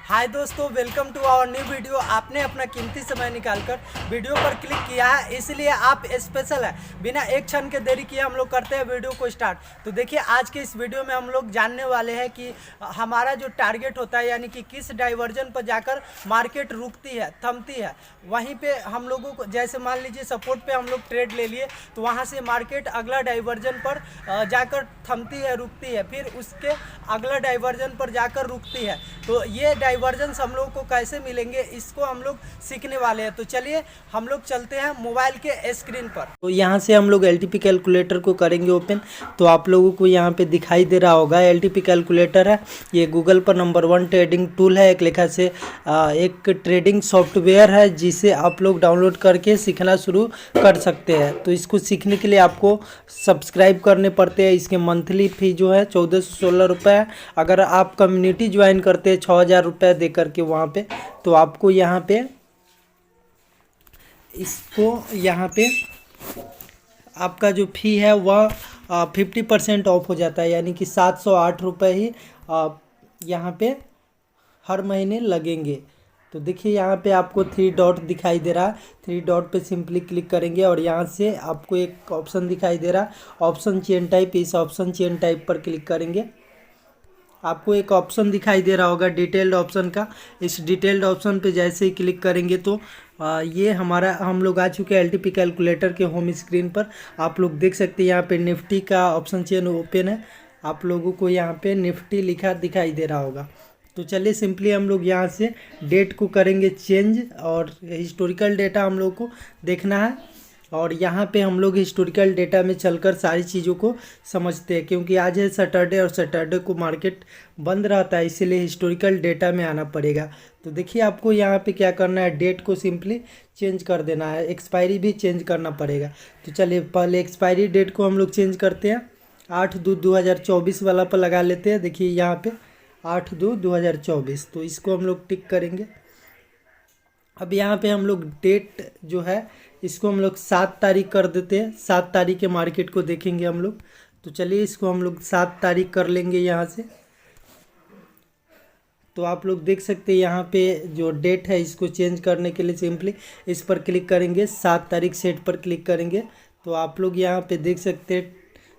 हाय दोस्तों, welcome to our new video. आपने अपना कीमती समय निकालकर वीडियो पर क्लिक किया है, इसलिए आप स्पेशल है। बिना एक क्षण के देरी किए हम लोग करते हैं वीडियो को स्टार्ट। तो देखिए, आज के इस वीडियो में हम लोग जानने वाले हैं कि हमारा जो टारगेट होता है, यानी कि किस डाइवर्जन पर जाकर मार्केट रुकती है, थमती है। वहीं पे हम लोगों को, जैसे मान लीजिए सपोर्ट पे हम लोग ट्रेड ले लिए, तो वहाँ से मार्केट अगला डाइवर्जन पर जाकर थमती है, रुकती है, फिर उसके अगला डाइवर्जन पर जाकर रुकती है। तो ये डाइवर्जेंस हम लोग को कैसे मिलेंगे, इसको हम लोग सीखने वाले हैं। तो चलिए हम लोग चलते हैं मोबाइल के स्क्रीन पर। तो यहाँ से हम लोग एलटीपी कैलकुलेटर को करेंगे ओपन। तो आप लोगों को यहाँ पे दिखाई दे रहा होगा एलटीपी कैलकुलेटर है। ये गूगल पर नंबर 1 ट्रेडिंग टूल है। एक लेखा से एक ट्रेडिंग सॉफ्टवेयर है जिसे आप लोग डाउनलोड करके सीखना शुरू कर सकते हैं। तो इसको सीखने के लिए आपको सब्सक्राइब करने पड़ते हैं। इसके मंथली फी जो है 1416 रुपये है। अगर आप कम्युनिटी ज्वाइन करते हैं 6000 रुपये दे करके वहाँ पे, तो आपको यहाँ पे आपका जो फ़ी है वह 50% ऑफ हो जाता है, यानी कि 708 रुपये ही यहाँ पे हर महीने लगेंगे। तो देखिए यहाँ पे आपको 3 डॉट दिखाई दे रहा है। 3 डॉट पे सिंपली क्लिक करेंगे और यहाँ से आपको एक ऑप्शन दिखाई दे रहा है, ऑप्शन चेन टाइप। इस ऑप्शन चेन टाइप पर क्लिक करेंगे। आपको एक ऑप्शन दिखाई दे रहा होगा डिटेल्ड ऑप्शन का। इस डिटेल्ड ऑप्शन पे जैसे ही क्लिक करेंगे तो ये हम लोग आ चुके हैं एलटीपी कैलकुलेटर के होम स्क्रीन पर। आप लोग देख सकते हैं यहाँ पे निफ्टी का ऑप्शन चेन ओपन है। आप लोगों को यहाँ पे निफ्टी लिखा दिखाई दे रहा होगा। तो चलिए सिंपली हम लोग यहाँ से डेट को करेंगे चेंज, और हिस्टोरिकल डेटा हम लोग को देखना है। और यहाँ पे हम लोग हिस्टोरिकल डेटा में चलकर सारी चीज़ों को समझते हैं, क्योंकि आज है सैटरडे और सैटरडे को मार्केट बंद रहता है, इसीलिए हिस्टोरिकल डेटा में आना पड़ेगा। तो देखिए आपको यहाँ पे क्या करना है, डेट को सिंपली चेंज कर देना है, एक्सपायरी भी चेंज करना पड़ेगा। तो चलिए पहले एक्सपायरी डेट को हम लोग चेंज करते हैं। 8/2/2024 वाला पर लगा लेते हैं। देखिए यहाँ पे 8/2/2024, तो इसको हम लोग टिक करेंगे। अब यहाँ पे हम लोग डेट जो है इसको हम लोग 7 तारीख कर देते हैं। 7 तारीख के मार्केट को देखेंगे हम लोग। तो चलिए इसको हम लोग 7 तारीख कर लेंगे यहाँ से। तो आप लोग देख सकते हैं यहाँ पे जो डेट है इसको चेंज करने के लिए सिंपली इस पर क्लिक करेंगे, 7 तारीख सेट पर क्लिक करेंगे। तो आप लोग यहाँ पे देख सकते हैं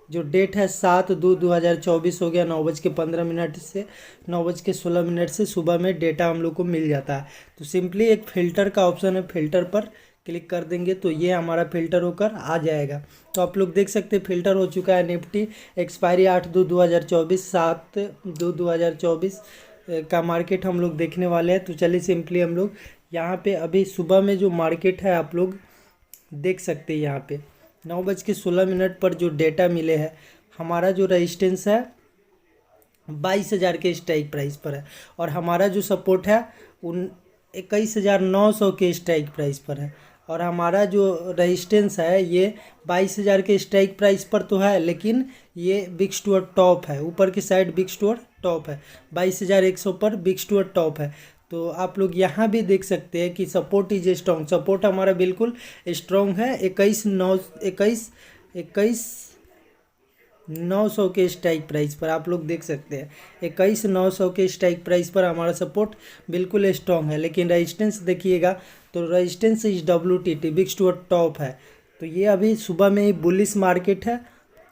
जो डेट है 7/2/2024 हो गया। 9:15 से 9:16 से सुबह में डेटा हम लोग को मिल जाता है। तो सिंपली एक फ़िल्टर का ऑप्शन है, फ़िल्टर पर क्लिक कर देंगे तो ये हमारा फ़िल्टर होकर आ जाएगा। तो आप लोग देख सकते हैं फ़िल्टर हो चुका है। निफ्टी एक्सपायरी 8/2/2024, 7/2/2024 का मार्केट हम लोग देखने वाले हैं। तो चलिए सिंपली हम लोग यहाँ पे अभी सुबह में जो मार्केट है आप लोग देख सकते हैं। यहाँ पे 9:16 पर जो डेटा मिले हैं, हमारा जो रेजिस्टेंस है 22,000 के स्ट्राइक प्राइस पर है, और हमारा जो सपोर्ट है 21,900 के स्ट्राइक प्राइस पर है। और हमारा जो रेजिस्टेंस है ये 22,000 के स्ट्राइक प्राइस पर तो है, लेकिन ये बिग स्टोर टॉप है, ऊपर की साइड बिग स्टोर टॉप है। 22,100 पर बिग स्टोर टॉप है। तो आप लोग यहाँ भी देख सकते हैं कि सपोर्ट इज स्ट्रॉन्ग, सपोर्ट हमारा बिल्कुल स्ट्रॉन्ग है। 21,900 के स्ट्राइक प्राइस पर आप लोग देख सकते हैं 21,900 के स्ट्राइक प्राइस पर हमारा सपोर्ट बिल्कुल स्ट्रॉन्ग है। लेकिन रेजिस्टेंस देखिएगा तो resistance is WTT big store top है। तो ये अभी सुबह में ही बुलिश मार्केट है।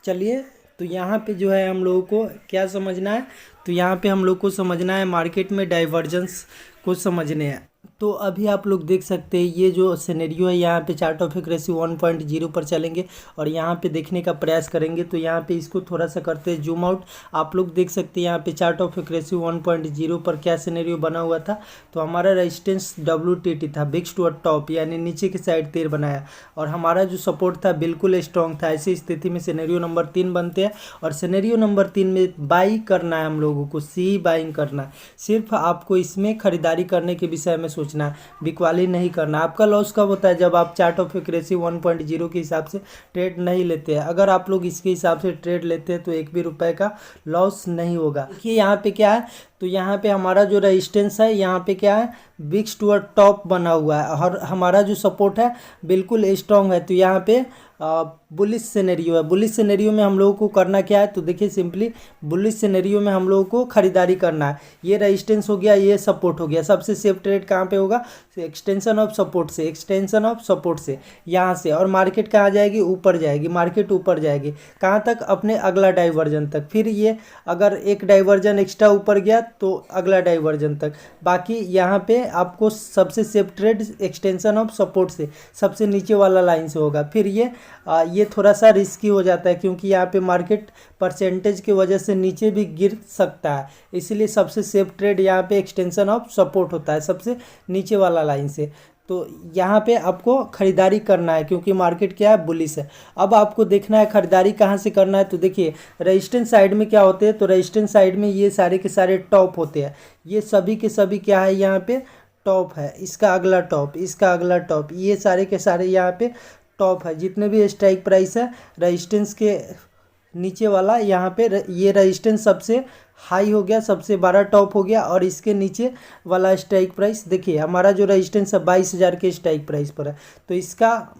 चलिए तो यहाँ पे जो है हम लोगों को क्या समझना है, तो यहाँ पे हम लोग को समझना है मार्केट में डाइवर्जेंस को समझने हैं। तो अभी आप लोग देख सकते हैं ये जो सिनेरियो है, यहाँ पे चार्ट ऑफ एक्यूरेसी 1.0 पर चलेंगे और यहाँ पे देखने का प्रयास करेंगे। तो यहाँ पे इसको थोड़ा सा करते हैं जूम आउट। आप लोग देख सकते हैं यहाँ पे चार्ट ऑफ एक्यूरेसी 1.0 पर क्या सिनेरियो बना हुआ था। तो हमारा रेजिस्टेंस WTT था, बिग स्टोर टॉप, यानी नीचे की साइड तीर बनाया, और हमारा जो सपोर्ट था बिल्कुल स्ट्रॉन्ग था। ऐसी स्थिति में सिनेरियो नंबर 3 बनते हैं, और सिनेरियो नंबर 3 में बाई करना है हम लोगों को, सी बाइंग करना है। सिर्फ आपको इसमें खरीदारी करने के विषय में सोचना है, बिकवाली नहीं करना। आपका लॉस कब होता है, जब आप चार्ट ऑफ एक्यूरेसी 1.0 के हिसाब से ट्रेड नहीं लेते हैं। अगर आप लोग इसके हिसाब से ट्रेड लेते हैं तो एक भी रुपए का लॉस नहीं होगा। देखिए यहाँ पे क्या है, तो यहाँ पे हमारा जो रेजिस्टेंस है यहाँ पे क्या है, विक्स टू टॉप बना हुआ है और हमारा जो सपोर्ट है बिल्कुल स्ट्रांग है। तो यहाँ पे बुलिश सिनेरियो है। बुलिश सिनेरियो में हम लोगों को करना क्या है, तो देखिए सिंपली बुलिश सिनेरियो में हम लोगों को खरीदारी करना है। ये रेजिस्टेंस हो गया, ये सपोर्ट हो गया। सबसे सेफ ट्रेड कहाँ पे होगा, एक्सटेंशन ऑफ सपोर्ट से, एक्सटेंशन ऑफ सपोर्ट से यहाँ से। और मार्केट कहाँ जाएगी, ऊपर जाएगी, मार्केट ऊपर जाएगी कहाँ तक, अपने अगला डाइवर्जन तक। फिर ये अगर एक डाइवर्जन एक्स्ट्रा ऊपर गया तो अगला डाइवर्जन तक। बाकी यहाँ पे आपको सबसे safe trade extension of support से, सबसे नीचे वाला लाइन से होगा। फिर ये थोड़ा सा रिस्की हो जाता है क्योंकि यहाँ पे मार्केट परसेंटेज की वजह से नीचे भी गिर सकता है, इसलिए सबसे सेफ ट्रेड यहाँ पे एक्सटेंशन ऑफ सपोर्ट होता है सबसे नीचे वाला लाइन से। तो यहाँ पे आपको खरीदारी करना है क्योंकि मार्केट क्या है, बुलिश है। अब आपको देखना है खरीदारी कहाँ से करना है। तो देखिए रेजिस्टेंस साइड में क्या होते हैं, तो रेजिस्टेंस साइड में ये सारे के सारे टॉप होते हैं। ये सभी के सभी क्या है, यहाँ पे टॉप है, इसका अगला टॉप, इसका अगला टॉप, ये सारे के सारे यहाँ पे टॉप है। जितने भी स्ट्राइक प्राइस है रेजिस्टेंस के नीचे वाला, यहाँ पे ये रेजिस्टेंस सबसे हाई हो गया, सबसे बड़ा टॉप हो गया। और इसके नीचे वाला स्ट्राइक प्राइस देखिए, हमारा जो रेजिस्टेंस है 22,000 के स्ट्राइक प्राइस पर है। तो इसका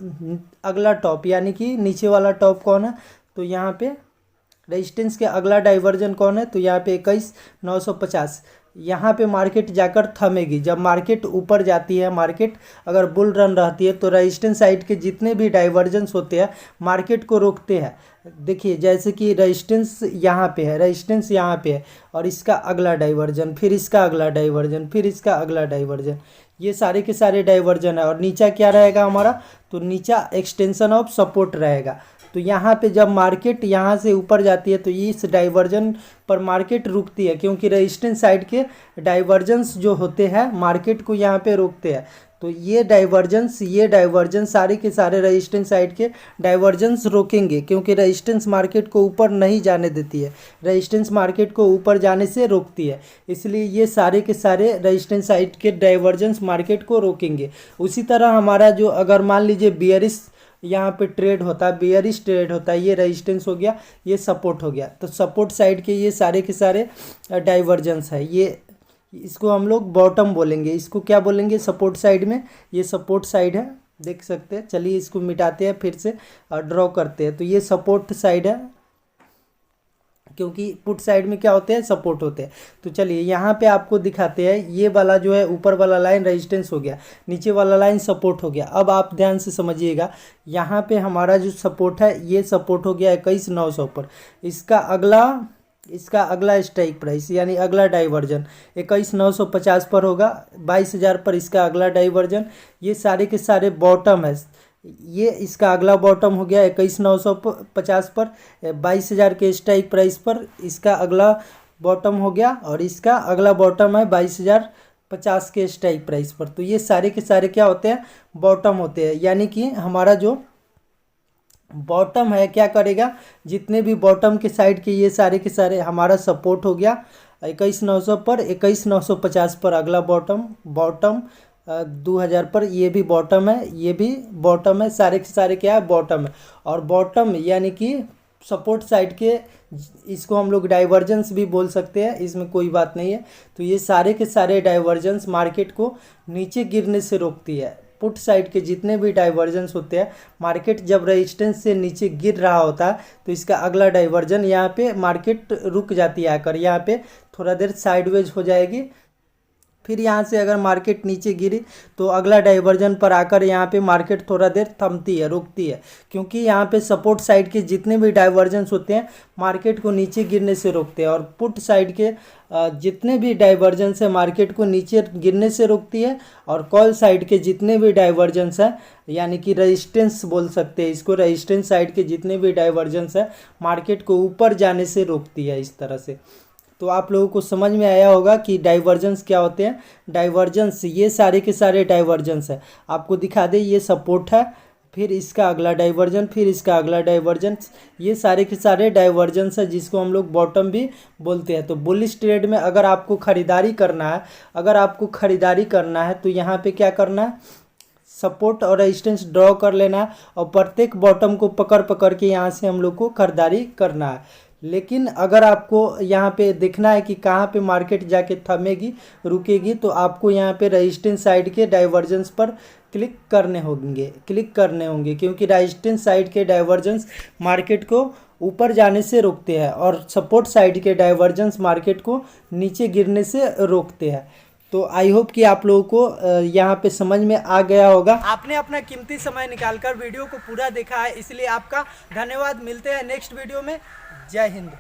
अगला टॉप यानी कि नीचे वाला टॉप कौन है, तो यहाँ पे रेजिस्टेंस के अगला डाइवर्जन कौन है, तो यहाँ पे 21,950। यहाँ पे मार्केट जाकर थमेगी। जब मार्केट ऊपर जाती है, मार्केट अगर बुल रन रहती है, तो रेजिस्टेंस साइड के जितने भी डाइवर्जेंस होते हैं मार्केट को रोकते हैं। देखिए जैसे कि रेजिस्टेंस यहाँ पे है, रेजिस्टेंस यहाँ पे है, और इसका अगला डाइवर्जन, फिर इसका अगला डाइवर्जन, फिर इसका अगला डाइवर्जन, ये सारे के सारे डाइवर्जन है। और नीचा क्या रहेगा हमारा, तो नीचा एक्सटेंशन ऑफ सपोर्ट रहेगा। तो यहाँ पे जब मार्केट यहाँ से ऊपर जाती है तो इस डाइवर्जन पर मार्केट रुकती है, क्योंकि रेजिस्टेंस साइड के डाइवर्जेंस जो होते हैं मार्केट को यहाँ पे रोकते हैं। तो ये डाइवर्जेंस सारे के सारे रेजिस्टेंस साइड के डाइवर्जेंस रोकेंगे, क्योंकि रेजिस्टेंस मार्केट को ऊपर नहीं जाने देती है, रेजिस्टेंस मार्केट को ऊपर जाने से रोकती है। इसलिए ये सारे के सारे रेजिस्टेंस साइड के डाइवर्जेंस मार्केट को रोकेंगे। उसी तरह हमारा जो अगर मान लीजिए बियरिश यहाँ पे ट्रेड होता है, बियरिश ट्रेड होता है, ये रेजिस्टेंस हो गया, ये सपोर्ट हो गया। तो सपोर्ट साइड के ये सारे के सारे डाइवर्जेंस है, ये इसको हम लोग बॉटम बोलेंगे। इसको क्या बोलेंगे, सपोर्ट साइड में, ये सपोर्ट साइड है, देख सकते हैं। चलिए इसको मिटाते हैं, फिर से ड्रॉ करते हैं। तो ये सपोर्ट साइड है, क्योंकि पुट साइड में क्या होते हैं, सपोर्ट होते हैं। तो चलिए यहाँ पे आपको दिखाते हैं, ये वाला जो है ऊपर वाला लाइन रेजिस्टेंस हो गया, नीचे वाला लाइन सपोर्ट हो गया। अब आप ध्यान से समझिएगा, यहाँ पे हमारा जो सपोर्ट है ये सपोर्ट हो गया 21,900 पर। इसका अगला स्ट्राइक प्राइस यानी अगला डाइवर्जन 21,950 पर होगा। 22,000 पर इसका अगला डाइवर्जन। ये सारे के सारे बॉटम है, ये इसका अगला बॉटम हो गया 21,950 पर। 22,000 के स्ट्राइक प्राइस पर इसका अगला बॉटम हो गया, और इसका अगला बॉटम है 22,050 के स्ट्राइक प्राइस पर। तो ये सारे के सारे क्या होते हैं, बॉटम होते हैं। यानी कि हमारा जो बॉटम है क्या करेगा, जितने भी बॉटम के साइड के ये सारे के सारे हमारा सपोर्ट हो गया 21,900 पर, 21,950 पर अगला बॉटम 2,000 पर ये भी बॉटम है, ये भी बॉटम है, सारे के सारे क्या है, बॉटम है। और बॉटम यानी कि सपोर्ट साइड के, इसको हम लोग डाइवर्जेंस भी बोल सकते हैं, इसमें कोई बात नहीं है। तो ये सारे के सारे डाइवर्जेंस मार्केट को नीचे गिरने से रोकती है। पुट साइड के जितने भी डाइवर्जेंस होते हैं, मार्केट जब रेजिस्टेंस से नीचे गिर रहा होता है तो इसका अगला डाइवर्जन यहाँ पे मार्केट रुक जाती है आकर, यहाँ पे थोड़ा देर साइडवेज हो जाएगी। फिर यहाँ से अगर मार्केट नीचे गिरी तो अगला डाइवर्जन पर आकर यहाँ पे मार्केट थोड़ा देर थमती है, रुकती है, क्योंकि यहाँ पे सपोर्ट साइड के जितने भी डाइवर्जेंस होते हैं मार्केट को नीचे गिरने से रोकते हैं, और पुट साइड के जितने भी डाइवर्जेंस है मार्केट को नीचे गिरने से रोकती है। और कॉल साइड के जितने भी डाइवर्जेंस है, यानी कि रेजिस्टेंस बोल सकते हैं इसको, रेजिस्टेंस साइड के जितने भी डाइवर्जेंस है मार्केट को ऊपर जाने से रोकती है, इस तरह से। तो आप लोगों को समझ में आया होगा कि डाइवर्जेंस क्या होते हैं। डाइवर्जेंस ये सारे के सारे डाइवर्जेंस है, आपको दिखा दे, ये सपोर्ट है, फिर इसका अगला डाइवर्जन, फिर इसका अगला डाइवर्जन, ये सारे के सारे डाइवर्जेंस है, जिसको हम लोग बॉटम भी बोलते हैं। तो बुलिश ट्रेड में अगर आपको खरीदारी करना है, तो यहाँ पे क्या करना है, सपोर्ट और रेजिस्टेंस ड्रॉ कर लेना है, और प्रत्येक बॉटम को पकड़ के यहाँ से हम लोग को खरीदारी करना है। लेकिन अगर आपको यहाँ पे देखना है कि कहाँ पे मार्केट जाके थमेगी, रुकेगी, तो आपको यहाँ पे रेजिस्टेंस साइड के डाइवर्जेंस पर क्लिक करने होंगे क्योंकि रेजिस्टेंस साइड के डाइवर्जेंस मार्केट को ऊपर जाने से रोकते हैं और सपोर्ट साइड के डाइवर्जेंस मार्केट को नीचे गिरने से रोकते हैं। तो आई होप कि आप लोगों को यहाँ पे समझ में आ गया होगा। आपने अपना कीमती समय निकालकर वीडियो को पूरा देखा है, इसलिए आपका धन्यवाद। मिलते हैं नेक्स्ट वीडियो में। जय हिंद।